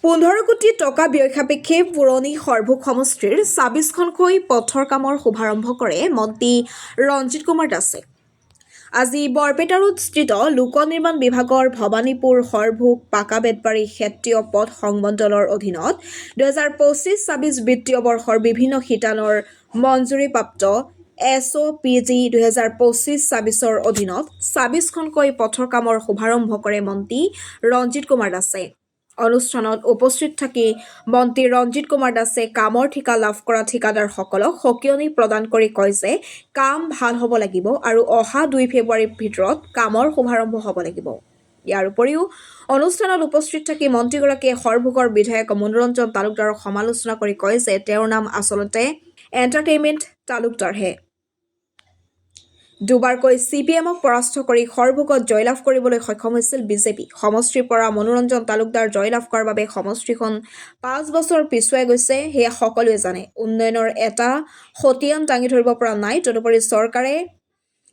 15 কোটি টকা ব্যয় সাপেক্ষে পুৰণি সৰভোগ সমষ্টিৰ ২৬খনকৈ পথৰ কামৰ শুভাৰম্ভ কৰে মন্ত্ৰী ৰঞ্জিত কুমাৰ দাসে। আজি বৰপেটা ৰোড স্থিত লোক নিৰ্মাণ বিভাগৰ ভৱানীপুৰ সৰভোগ পাকা বেতবাৰী ক্ষেত্ৰীয় পথ সংমণ্ডলৰ অধীনত 2025-26 বিত্তীয় বৰ্ষৰ বিভিন্ন শিতানৰ মঞ্জুৰিপ্ৰাপ্ত SOPG 2025-26ৰ অধীনত ২৬খনকৈ পথৰ কামৰ শুভাৰম্ভ কৰে মন্ত্ৰী ৰঞ্জিত কুমাৰ দাসে। অনুষ্ঠানত উপস্থিত থাকি মন্ত্ৰী ৰঞ্জিত কুমাৰ দাসে কামৰ ঠিকা লাভ কৰা ঠিকাদাৰসকলক সকিয়নি প্ৰদান কৰি কয় যে কাম ভাল হ'ব লাগিব আৰু অহা 2 ফেব্ৰুৱাৰীৰ ভিতৰত কামৰ শুভাৰম্ভ হ'ব লাগিব। ইয়াৰ উপৰিও অনুষ্ঠানত উপস্থিত থাকি মন্ত্ৰীগৰাকীয়ে সৰভোগৰ বিধায়ক মনোৰঞ্জন তালুকদাৰক সমালোচনা কৰি কয় যে তেওঁৰ নাম আচলতে এণ্টাৰটেইনমেণ্ট তালুকদাৰহে। দুবাৰকৈ CPMক পৰাস্ত কৰি সৰভোগত জয়লাভ কৰিবলৈ সক্ষম হৈছিল বিজেপি। সমষ্টিৰ পৰা মনোৰঞ্জন তালুকদাৰ জয়লাভ কৰাৰ বাবে সমষ্টিখন 5 বছৰ পিছুৱাই গৈছে, সেয়া সকলোৱে জানে। উন্নয়নৰ এটা খতিয়ান দাঙি ধৰিব পৰা নাই। তদুপৰি চৰকাৰে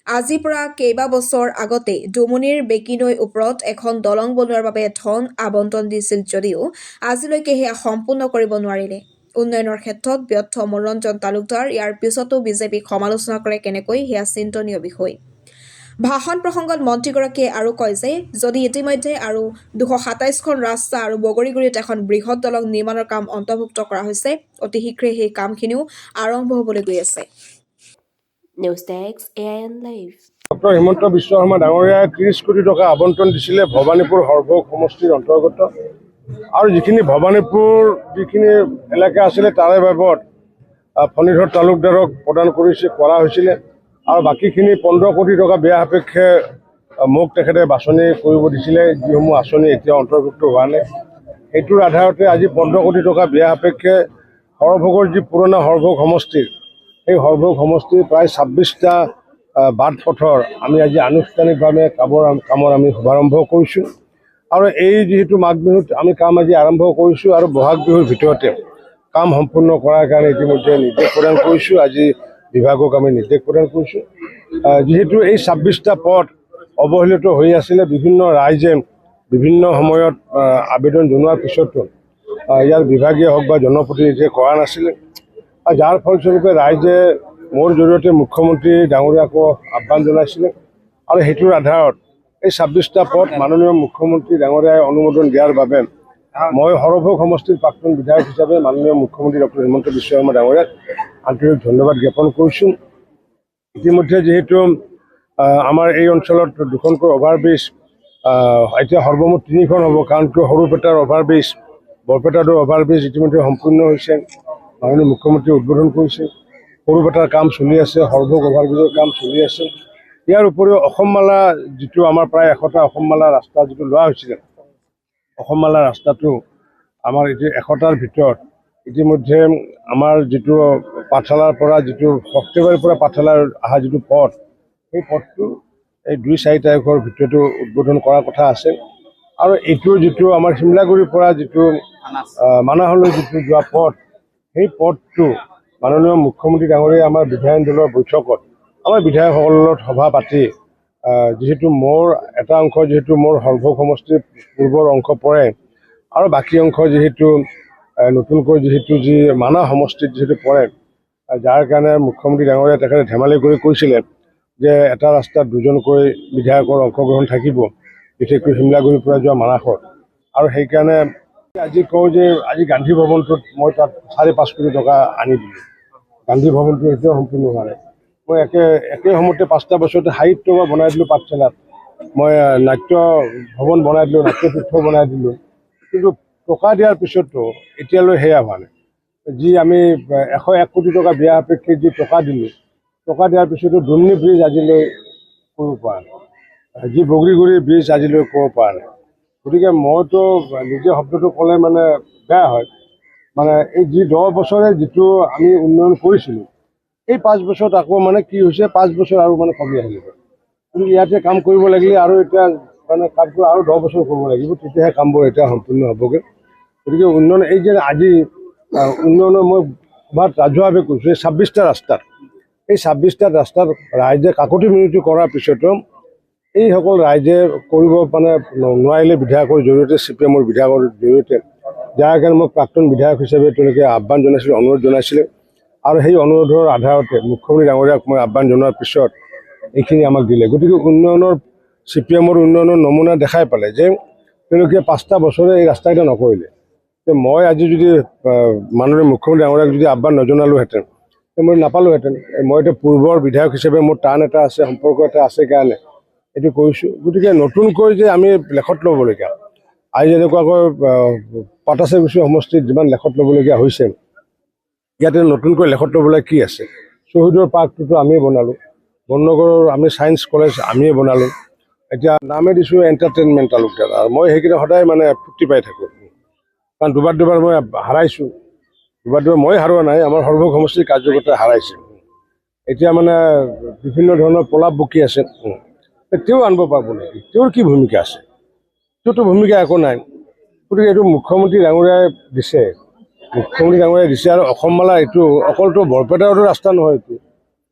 আজিৰ পৰা কেইবা বছৰ আগতে ডুমুনিৰ বেকিনৈৰ ওপৰত এখন দলং বনোৱাৰ বাবে ধন আবণ্টন দিছিল যদিও আজিলৈকে সেয়া সম্পূৰ্ণ কৰিব নোৱাৰিলে। উন্নয়নৰ ক্ষেত্ৰত ব্যৰ্থ মনোৰঞ্জন তালুকদাৰ ইয়াৰ পিছতো বিজেপিক সমালোচনা কৰে কেনেকৈ, সেয়া চিন্তনীয় বিষয়। ভাষণ প্ৰসংগত মন্ত্ৰীগৰাকীয়ে আৰু কয় যে যদি ইতিমধ্যে আৰু 227খন ৰাস্তা আৰু বগৰীগুৰিত এখন বৃহৎ দলং নিৰ্মাণৰ কাম অন্তৰ্ভুক্ত কৰা হৈছে, অতি শীঘ্ৰে সেই কামখিনিও আৰম্ভ হ'বলৈ গৈ আছে। News desk AIN live. Doctor Himanta Biswa Sarma ডাঙৰীয়াই 30 কোটি টকা আবণ্টন দিছিলে ভৱানীপুৰ সৰভোগ সমষ্টিৰ অন্তৰ্গত আৰু যিখিনি ভৱানীপুৰ যিখিনি এলেকা আছিলে তাৰে বাবদ ফণীধৰ তালুকদাৰক প্ৰদান কৰা হৈছিলে আৰু বাকীখিনি 15 কোটি টকা ব্যয় সাপেক্ষে মোক তেখেতে বাছনি কৰিব দিছিলে, যিসমূহ আঁচনি এতিয়া অন্তৰ্ভুক্ত হোৱা নাই। সেইটোৰ আধাৰতে আজি 15 কোটি টকা ব্যয় সাপেক্ষে সৰভোগৰ যি পুৰণা সৰভোগ সমষ্টিৰ সেই সৰভোগ সমষ্টিৰ প্ৰায় 26টা বাট পথৰ আমি আজি আনুষ্ঠানিকভাৱে কামৰ আমি শুভাৰম্ভ কৰিছোঁ আৰু এই যিহেতু মাঘ বিহুত আমি কাম আজি আৰম্ভ কৰিছোঁ আৰু বহাগ বিহুৰ ভিতৰতে কাম সম্পূৰ্ণ কৰাৰ কাৰণে ইতিমধ্যে নিৰ্দেশ প্ৰদান কৰিছোঁ। আজি বিভাগক আমি নিৰ্দেশ প্ৰদান কৰিছোঁ। যিহেতু এই 26টা পথ অৱহেলিত হৈ আছিলে, বিভিন্ন ৰাইজে বিভিন্ন সময়ত আবেদন জনোৱাৰ পিছতো ইয়াৰ বিভাগীয় হওক বা জনপ্ৰতিনিধিয়ে কৰা নাছিলে, যাৰ ফলস্বৰূপে ৰাইজে মোৰ জৰিয়তে মুখ্যমন্ত্ৰী ডাঙৰীয়াকো আহ্বান জনাইছিলে আৰু সেইটোৰ আধাৰত এই 26টা পথ মাননীয় মুখ্যমন্ত্ৰী ডাঙৰীয়াই অনুমোদন দিয়াৰ বাবে মই সৰভোগ সমষ্টিৰ প্ৰাক্তন বিধায়ক হিচাপে মাননীয় মুখ্যমন্ত্ৰী ডক্টৰ হিমন্ত বিশ্ব শৰ্মা ডাঙৰীয়াক আন্তৰিক ধন্যবাদ জ্ঞাপন কৰিছোঁ। ইতিমধ্যে যিহেতু আমাৰ এই অঞ্চলত 2খনকৈ অভাৰব্ৰিজ, এতিয়া সৰ্বমুঠ 3খন হ'ব, কাৰণ কিয় সৰুপেটাৰ অভাৰব্ৰিজ, বৰপেটাটোৰ অভাৰব্ৰিজ ইতিমধ্যে সম্পূৰ্ণ হৈছে, মাননীয় মুখ্যমন্ত্ৰীয়ে উদ্বোধন কৰিছে। সৰুপেটাৰ কাম চলি আছে, সৰভোগ অভাৰব্ৰিজৰ কাম চলি আছে। ইয়াৰ উপৰিও অসমমালা যিটো আমাৰ প্ৰায় 100টা অসমমালা ৰাস্তা যিটো লোৱা হৈছিলে, অসমমালা ৰাস্তাটো আমাৰ এতিয়া 100টাৰ ভিতৰত ইতিমধ্যে আমাৰ যিটো পাঠশালাৰ পৰা যিটো সৰ্থেবাৰীৰ পৰা পাঠশালাৰ অহা যিটো পথ, সেই পথটো এই 2-4 তাৰিখৰ ভিতৰতো উদ্বোধন কৰাৰ কথা আছে আৰু এইটো যিটো আমাৰ শিমলাগুৰিৰ পৰা যিটো মানাহলৈ যিটো যোৱা পথ, সেই পথটো মাননীয় মুখ্যমন্ত্ৰী ডাঙৰীয়াই আমাৰ বিধায়ক দলৰ বৈঠকত আমাৰ বিধায়কসকলৰ সভা পাতি যিহেতু মোৰ এটা অংশ যিহেতু মোৰ সৰভোগ সমষ্টিৰ পূৰ্বৰ অংশ পৰে আৰু বাকী অংশ যিহেতু নতুনকৈ যিহেতু যি মানাহ সমষ্টিত যিহেতু পৰে, যাৰ কাৰণে মুখ্যমন্ত্ৰী ডাঙৰীয়াই তেখেতে ধেমালি কৰি কৈছিলে যে এটা ৰাস্তাত 2জনকৈ বিধায়কৰ অংশগ্ৰহণ থাকিব, বিশেষকৈ শিমলাগুৰিৰ পৰা যোৱা মানাহত। আৰু সেইকাৰণে আজি কওঁ যে আজি গান্ধী ভৱনটোত মই তাত 5.5 কোটি টকা আনি দিলোঁ। গান্ধী ভৱনটো এতিয়াও সম্পূৰ্ণ হোৱা নাই। মই একে সময়তে 5টা বছৰতে সাহিত্য বনাই দিলোঁ, পাঠশালাত মই নাট্য ভৱন বনাই দিলোঁ, নাট্যতীৰ্থ বনাই দিলোঁ, কিন্তু টকা দিয়াৰ পিছতো এতিয়ালৈ সেয়া হোৱা নাই। যি আমি 101 কোটি টকা ব্যয় সাপেক্ষে যি টকা দিলোঁ, টকা দিয়াৰ পিছতো ডুমনি ব্ৰিজ আজিলৈ কৰিব পৰা নাই, যি বগৰীগুৰি ব্ৰিজ আজিলৈ কৰিব পৰা নাই। গতিকে মইতো নিজে শব্দটো ক'লে মানে বেয়া হয়, মানে এই যি 10 বছৰে যিটো আমি উন্নয়ন কৰিছিলোঁ, এই 5 বছৰত আকৌ মানে কি হৈছে, 5 বছৰ আৰু মানে কমি আহিব। কিন্তু ইয়াতে কাম কৰিব লাগিলে আৰু এতিয়া মানে কামটো আৰু 10 বছৰ কৰিব লাগিব, তেতিয়াহে কামবোৰ এতিয়া সম্পূৰ্ণ হ'বগৈ। গতিকে উন্নয়ন এই যে আজি উন্নয়নৰ মই সভাত ৰাজহুৱাভাৱে কৈছোঁ, এই 26টা ৰাস্তাত, এই 26টা ৰাস্তাত ৰাইজে কাকতি মিনতি কৰাৰ পিছতো এইসকল ৰাইজে কৰিব মানে নোৱাৰিলে বিধায়কৰ জৰিয়তে, CPMৰ বিধায়কৰ জৰিয়তে যাৰ কাৰণে মোক প্ৰাক্তন বিধায়ক হিচাপে তেওঁলোকে আহ্বান জনাইছিলে, অনুৰোধ জনাইছিলে। আৰু সেই অনুৰোধৰ আধাৰতে মুখ্যমন্ত্ৰী ডাঙৰীয়াক মই আহ্বান জনোৱাৰ পিছত এইখিনি আমাক দিলে। গতিকে উন্নয়নৰ CPMৰ উন্নয়নৰ নমুনা দেখাই পালে যে তেওঁলোকে 5টা বছৰে এই ৰাস্তাকেইটা নকৰিলে। মই আজি যদি মাননীয় মুখ্যমন্ত্ৰী ডাঙৰীয়াক যদি আহ্বান নজনালোহেঁতেন মই নাপালোহেঁতেন। মই এতিয়া পূৰ্বৰ বিধায়ক হিচাপে মোৰ টান এটা আছে, সম্পৰ্ক এটা আছে কাৰণে এইটো কৰিছোঁ। গতিকে নতুনকৈ যে আমি লেখত ল'বলগীয়া, আজি যেনেকুৱাকৈ পাটাচেগুচি সমষ্টিত যিমান লেখত ল'বলগীয়া হৈছে, ইয়াতে নতুনকৈ লেখত ল'বলৈ কি আছে? শ্বহীদৰ পাৰ্কটোতো আমিয়ে বনালোঁ, বননগৰৰ আমি ছায়েন্স কলেজ আমিয়ে বনালোঁ, এতিয়া নামে দিছোঁ এণ্টাৰটেইনমেণ্ট তালুকদাৰ। আৰু মই সেইকেইটা সদায় মানে ফূৰ্তি পাই থাকোঁ, কাৰণ দুবাৰ মই হাৰাইছোঁ। দুবাৰ মই হাৰোৱা নাই, আমাৰ সৰ্বভোগ সমষ্টিৰ কাৰ্যকৰ্তাই হাৰাইছে। এতিয়া মানে বিভিন্ন ধৰণৰ প্ৰলাপ বকি আছে, তেওঁ আনিব পাৰিব নেকি? তেওঁৰ কি ভূমিকা আছে? তেওঁতো ভূমিকা একো নাই। গতিকে এইটো মুখ্যমন্ত্ৰী ডাঙৰীয়াই দিছে, মুখ্যমন্ত্ৰী ডাঙৰীয়াই দিছে। আৰু অসমমালা এইটো অকলতো বৰপেটাৰতো ৰাস্তা নহয়,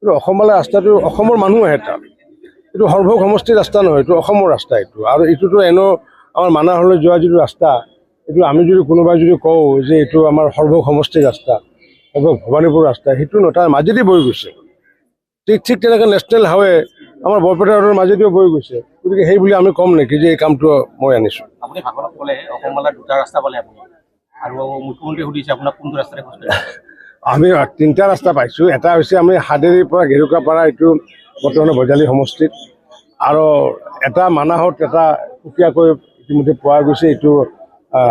এইটো অসমমালা ৰাস্তাটো অসমৰ মানুহ আহে তাত, এইটো সৰ্বভোগ সমষ্টিৰ ৰাস্তা নহয়, এইটো অসমৰ ৰাস্তা এইটো। আৰু এইটোতো এনেও আমাৰ মানাহলৈ যোৱা যিটো ৰাস্তা, এইটো আমি যদি কোনোবাই যদি কওঁ যে এইটো আমাৰ সৰ্বভোগ সমষ্টিৰ ৰাস্তা, সৰ্বভোগ ভৱানীপুৰ ৰাস্তা, সেইটো নহয়, তাৰ মাজেদি বৈ গৈছে। ঠিক তেনেকৈ নেশ্যনেল হাইৱে আমাৰ বৰপেটা ৰোডৰ মাজেদিও বৈ গৈছে। গতিকে সেই বুলি আমি ক'ম নেকি যে এই কামটো মই আনিছোঁ? আপুনি ভাগৱত ক'লে অসমমালা 2টা ৰাস্তা পালে আপুনি, আৰু মুখ্যমন্ত্ৰীয়ে সুধিছে আপোনাক কোনটো ৰাস্তাৰে খোজ কাঢ়িব? আমি 3টা ৰাস্তা পাইছোঁ। এটা হৈছে আমি হাদেৰীৰ পৰা ঘেৰুকাপাৰা, এইটো বৰ্তমানে বজালী সমষ্টিত, আৰু এটা মানাহত এটা সুকীয়াকৈ ইতিমধ্যে পোৱা গৈছে, এইটো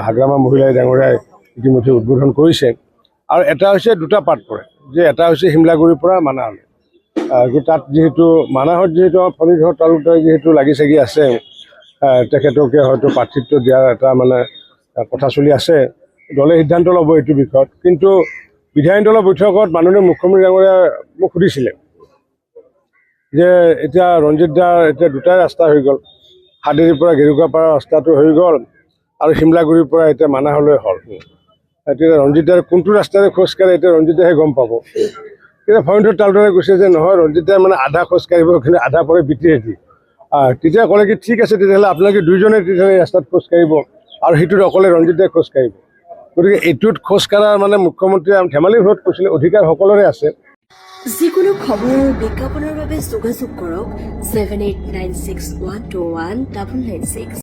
হাগ্ৰামা মহিলাই ডাঙৰীয়াই ইতিমধ্যে উদ্বোধন কৰিছে। আৰু এটা হৈছে 2টা পাৰ্ট পৰে, যে এটা হৈছে শিমলাগুৰিৰ পৰা মানাহলৈ। তাত যিহেতু মানাহত যিহেতু আমাৰ ফণীধৰ তালুকদাৰ যিহেতু লাগি চাগি আছে, তেখেতকে হয়তো প্ৰাৰ্থিত্ব দিয়াৰ এটা মানে কথা চলি আছে। দলে সিদ্ধান্ত ল'ব এইটো বিষয়ত। কিন্তু বিধায়িনী দলৰ বৈঠকত মাননীয় মুখ্যমন্ত্ৰী ডাঙৰীয়াই মোক সুধিছিলে যে এতিয়া ৰঞ্জিত দাৰ এতিয়া 2টাই ৰাস্তা হৈ গ'ল, হাদেৰীৰ পৰা ঘেৰুকাপাৰা ৰাস্তাটো হৈ গ'ল, আৰু শিমলাগুৰিৰ পৰা এতিয়া মানাহলৈ হ'ল। এতিয়া ৰঞ্জিত দাৰ কোনটো ৰাস্তাৰে খোজকাঢ়ে এতিয়া ৰঞ্জিত দাহে গম পাব। তেতিয়া ফণীধৰ তালুকদাৰে কৈছে যে নহয়, ৰঞ্জিত দাই মানে আধা খোজকাঢ়িব, কিন্তু আধা পৰে বিটিয়েদি। তেতিয়া ক'লে কি ঠিক আছে, তেতিয়াহ'লে আপোনালোকে 2জনে তেতিয়াহ'লে ৰাস্তাত খোজকাঢ়িব, আৰু সেইটোত অকলে ৰঞ্জিত দাই খোজকাঢ়িব। গতিকে এইটোত খোজকাঢ়াৰ মানে মুখ্যমন্ত্ৰীয়ে ধেমালিৰ ঘৰত কৈছিলে, অধিকাৰ সকলোৰে আছে। যিকোনো খবৰ বিজ্ঞাপনৰ বাবে যোগাযোগ কৰক 7896121996।